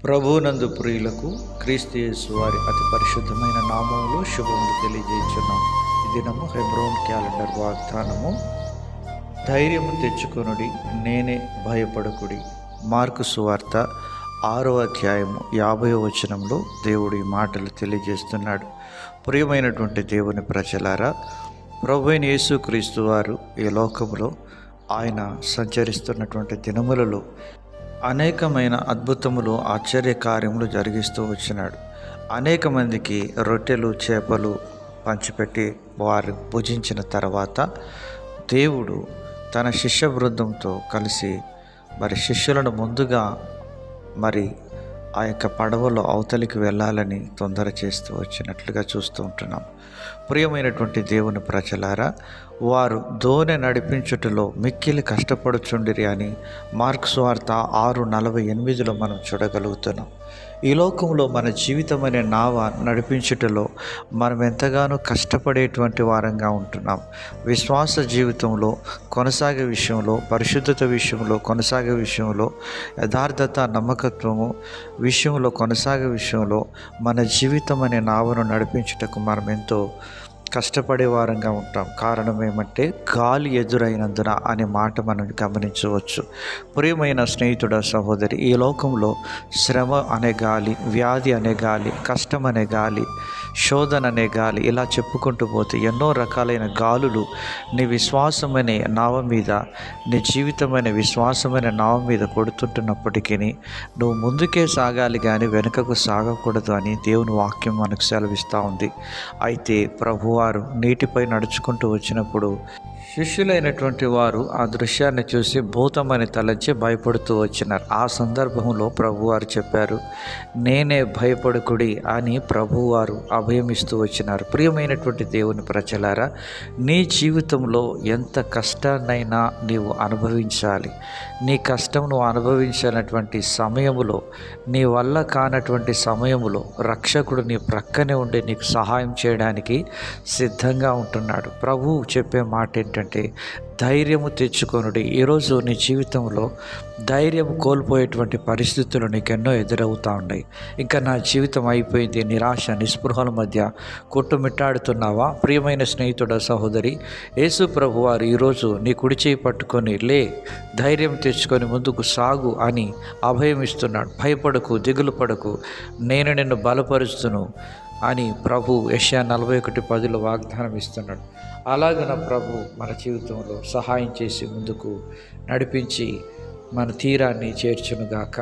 ప్రభువునందు ప్రియులకు క్రీస్తు యేసు వారి అతి పరిశుద్ధమైన నామములో శుభములు తెలియజేస్తున్నాం. ఈ దినము హెబ్రోన్ క్యాలెండర్ వాగ్దానము, ధైర్యము తెచ్చుకొనుడి, నేనే భయపడకుడి. మార్కు సువార్త 6వ అధ్యాయము 50వ వచనంలో దేవుడు ఈ మాటలు తెలియజేస్తున్నాడు. ప్రియమైనటువంటి దేవుని ప్రజలారా, ప్రభువైన యేసు క్రీస్తు వారు ఈ లోకములో ఆయన సంచరిస్తున్నటువంటి దినములలో అనేకమైన అద్భుతములు, ఆశ్చర్య కార్యములు జరిగిస్తూ వచ్చినాడు. అనేక మందికి రొట్టెలు చేపలు పంచిపెట్టి వారు భుజించిన తర్వాత దేవుడు తన శిష్య బృందంతో కలిసి శిష్యులను ముందుగా ఆ యొక్క పడవలో అవతలికి వెళ్ళాలని తొందర చేస్తూ వచ్చినట్లుగా చూస్తూ ఉంటున్నాం. ప్రియమైనటువంటి దేవుని ప్రజలారా, వారు దోణి నడిపించుటలో మిక్కిలి కష్టపడుచుండిరి అని మార్కు సువార్త 6:48 మనం చూడగలుగుతున్నాం. ఈ లోకంలో మన జీవితం అనే నావ నడిపించుటలో మనం ఎంతగానో కష్టపడేటువంటి వారంగా ఉంటున్నాం. విశ్వాస జీవితంలో కొనసాగే విషయంలో, పరిశుద్ధత విషయంలో కొనసాగే విషయంలో, యథార్థత నమ్మకత్వము విషయంలో కొనసాగే విషయంలో మన జీవితం అనే నావను నడిపించుటకు మనం ఎంతో కష్టపడే వారంగా ఉంటాం. కారణం ఏమంటే గాలి ఎదురైనందున అనే మాట మనం గమనించవచ్చు. ప్రియమైన స్నేహితుడ, సహోదరి, ఈ లోకంలో శ్రమ అనే గాలి, వ్యాధి అనే గాలి, కష్టం అనే గాలి, శోధన అనే గాలి, ఇలా చెప్పుకుంటూ పోతే ఎన్నో రకాలైన గాలులు నీ విశ్వాసమనే నావ మీద, నీ జీవితమైన విశ్వాసమైన నావ మీద కొడుతుంటున్నప్పటికీ నువ్వు ముందుకే సాగాలి కానీ వెనుకకు సాగకూడదు అని దేవుని వాక్యం మనకు సెలవిస్తూ ఉంది. అయితే ప్రభువారు నీటిపై నడుచుకుంటూ వచ్చినప్పుడు శిష్యులైనటువంటి వారు ఆ దృశ్యాన్ని చూసి భూతమని తలంచి భయపడుతూ వచ్చినారు. ఆ సందర్భంలో ప్రభువారు చెప్పారు, నేనే భయపడకుడి అని ప్రభువారు అభయమిస్తూ వచ్చినారు. ప్రియమైనటువంటి దేవుని ప్రజలారా, నీ జీవితంలో ఎంత కష్టాన్నైనా నీవు అనుభవించాలి. నీ కష్టం నువ్వు అనుభవించినటువంటి సమయములో, నీ వల్ల కానటువంటి సమయములో రక్షకుడు నీ ప్రక్కనే ఉండి నీకు సహాయం చేయడానికి సిద్ధంగా ఉంటున్నాడు. ప్రభువు చెప్పే మాట ఏంటంటే, ధైర్యము తెచ్చుకొనుడి. ఈరోజు నీ జీవితంలో ధైర్యం కోల్పోయేటువంటి పరిస్థితులు నీకెన్నో ఎదురవుతూ ఉన్నాయి. ఇంకా నా జీవితం అయిపోయింది, నిరాశ నిస్పృహల మధ్య కొట్టుమిట్టాడుతున్నావా? ప్రియమైన స్నేహితుడ, సహోదరి, యేసు ప్రభు వారు ఈరోజు నీ కుడి చేయి పట్టుకొని లే, ధైర్యం తెచ్చుకొని ముందుకు సాగు అని అభయం ఇస్తున్నాడు. భయపడకు, దిగులు పడకు, నేను నిన్ను బలపరుస్తును అని ప్రభు యెషయా 41:10 వాగ్దానం ఇస్తున్నాడు. అలాగన ప్రభు మన జీవితంలో సహాయం చేసి ముందుకు నడిపించి మన తీరాన్ని చేర్చునుగాక.